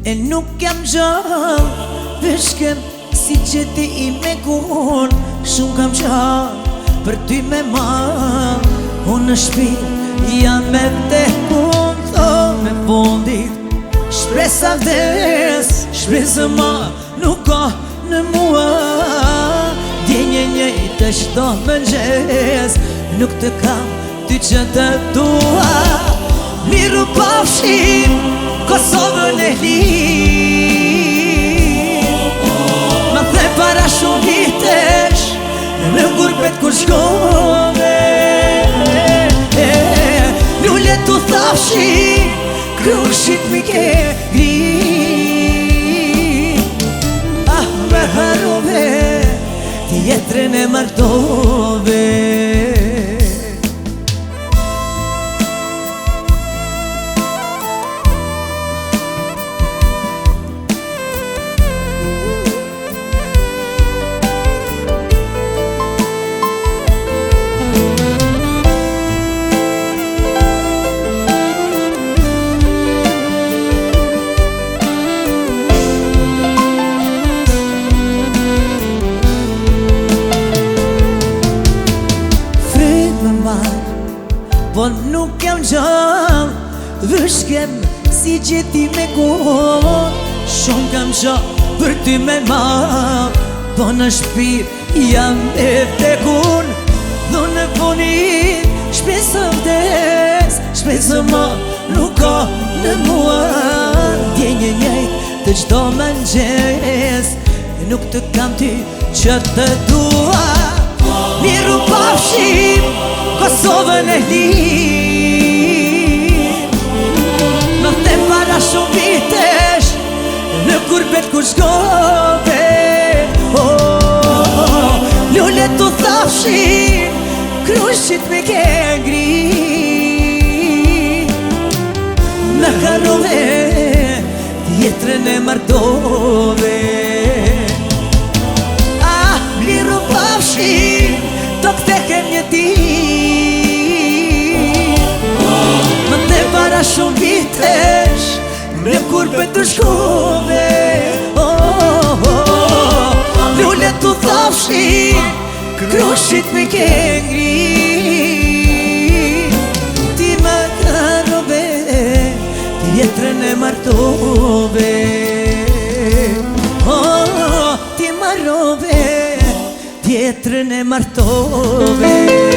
E nuk jam gjallë, veshkem si që ti I me kun. Shumë kam gjallë për ty me marë. Unë në shpirë jam me te kun. Tho me fondit shpresa vdes, shpresa ma nuk ka në mua. Djenje njëjtë shto më gjes, nuk të kam ty që të dua. Miru pafshim Kosovën e lirë. Ma the para shumë vitesh në gurbet kur shkove. Lullet u thafshi krushit mi ke gri. Ah, me harove tjetrën e martove. Po nuk jam gjallë, vëshkem si gjeti me kohë. Shumë kam gjallë për ty me marë, po në shpirë jam e vdekun. Dho në fonit shpesë vdes, shpesë ma nuk ka në mua. Djenje njejt të qdo më nxes, nuk të kam ty që të dua. Miru pafshim Kosovën e lirë. Më the para shumë vitesh në gurbet kur shkove. Lullet u thafshin krushit me ke ngri. Në harove tjetrën e martove. Ah, miru pafshin do kthehem një ditë. Më the para shumë vitesh në gurbet të shkove. Lullet u thafshin krushit me ke ngri. Ti më harove tjetrën e martove. Ti më harove tjetrën e martove.